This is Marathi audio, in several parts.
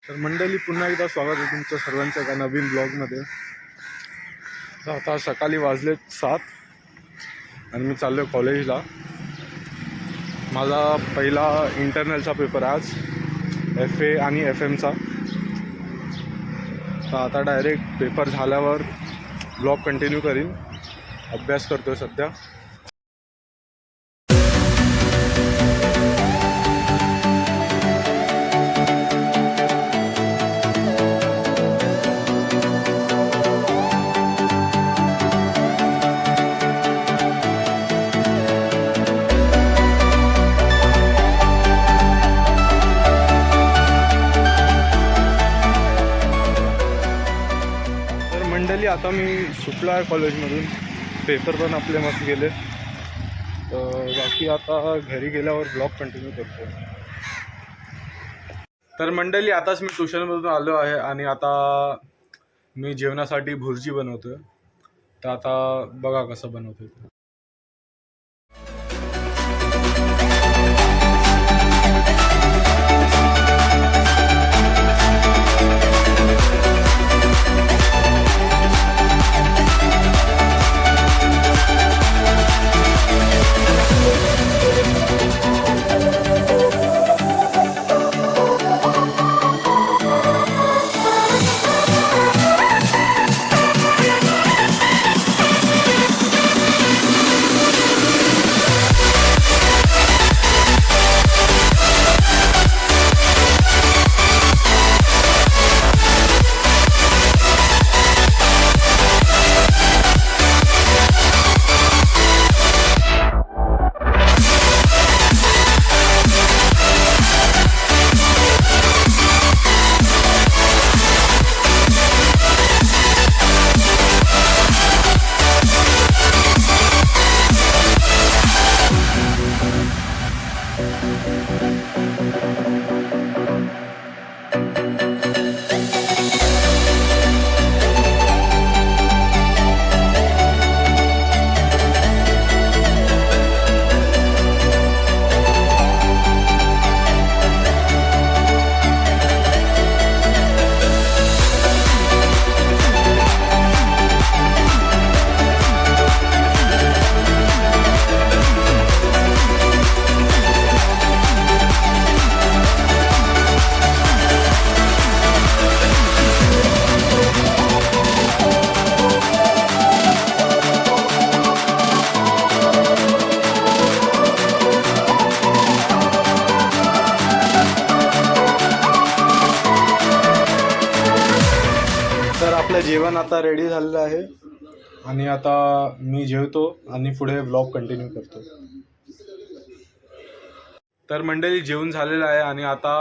तर मंडळी पुन्हा एकदा स्वागत आहे तुमचं सर्वांच्या एका नवीन ब्लॉगमध्ये. तर आता सकाळी वाजलेत 7 आणि मी चाललो आहे कॉलेजला. माझा पहिला इंटरनलचा पेपर आज FA आणि FM चा. तर आता डायरेक्ट पेपर झाल्यावर ब्लॉग कंटिन्यू करीन. अभ्यास करतो सध्या. मंडळी आता मी सुटलो आहे कॉलेजमधून. पेपर पण आपले मस्त गेले. बाकी आता घरी गेल्यावर ब्लॉग कंटिन्यू करतो. तर मंडळी आताच मी ट्युशनमधून आलो आहे आणि आता मी जेवणासाठी भुर्जी बनवतोय. तर आता बघा कसं बनवतोय ते. तर आपलं जेवण आता रेडी झालेलं आहे आणि आता मी जेवतो आणि पुढे व्लॉग कंटिन्यू करतो. तर मंडळी जेवण झालेलं आहे आणि आता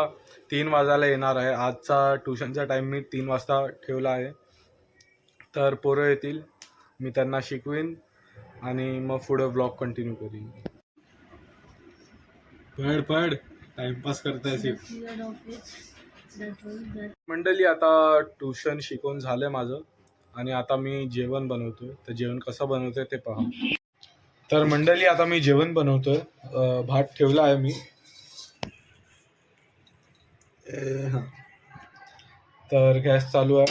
3 वाजायला येणार आहे. आजचा ट्युशनचा टाईम मी 3 वाजता ठेवला आहे. तर पोरं येतील, मी त्यांना शिकवीन आणि मग पुढे व्लॉग कंटिन्यू करीन. पड टाइमपास करताय. मंडळी आता ट्युशन शिकवून झालं माझं आणि आता मी जेवण बनवतोय. तर जेवण कसं बनवतोय ते पहा. तर मंडळी आता मी जेवण बनवतोय. भात ठेवला आहे मी. तर गॅस चालू आहे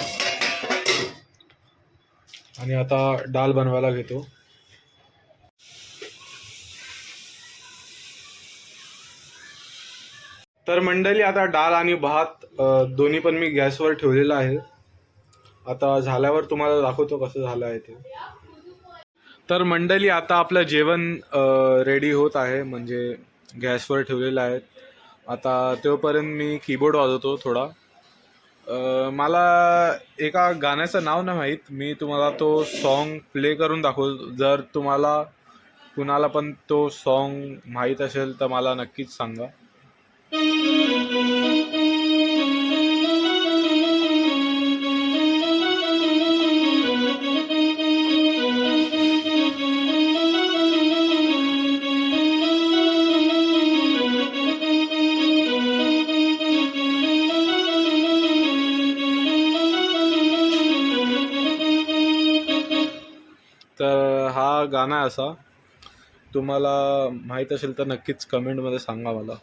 आणि आता डाळ बनवायला घेतो. तर मंडळी आता डाळ आणि भात दोन्ही पण मी गॅसवर ठेवलेलं आहे. आता झाल्यावर तुम्हाला दाखवतो कसं झालं आहे ते. तर मंडळी आता आपलं जेवण रेडी होत आहे, म्हणजे गॅसवर ठेवलेलं आहे. आता तोपर्यंत मी कीबोर्ड वाजवतो थोडा. मला एका गाण्याचं नाव नाही माहीत. मी तुम्हाला तो सॉन्ग प्ले करून दाखवतो. जर तुम्हाला कुणाला पण तो सॉन्ग माहीत असेल तर मला नक्कीच सांगा. तर हा गाणं असा तुम्हाला माहीत असेल तर नक्कीच कमेंटमध्ये सांगा मला.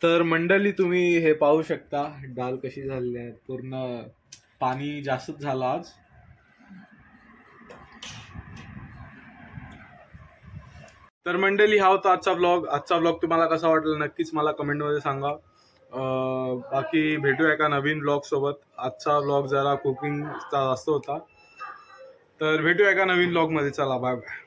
तर मंडळी तुम्ही हे पाहू शकता डाळ कशी झालेली आहे, पूर्ण पाणी जास्तच झालं आज. तर मंडळी हा होता आजचा ब्लॉग तुम्हाला कसा वाटला नक्कीच मला कमेंटमध्ये सांगा. बाकी भेटूया एका नवीन ब्लॉग सोबत. आजचा ब्लॉग जरा कुकिंगचा जास्त होता, तर भेटूया एका नवीन ब्लॉग मध्ये. चला बाय बाय.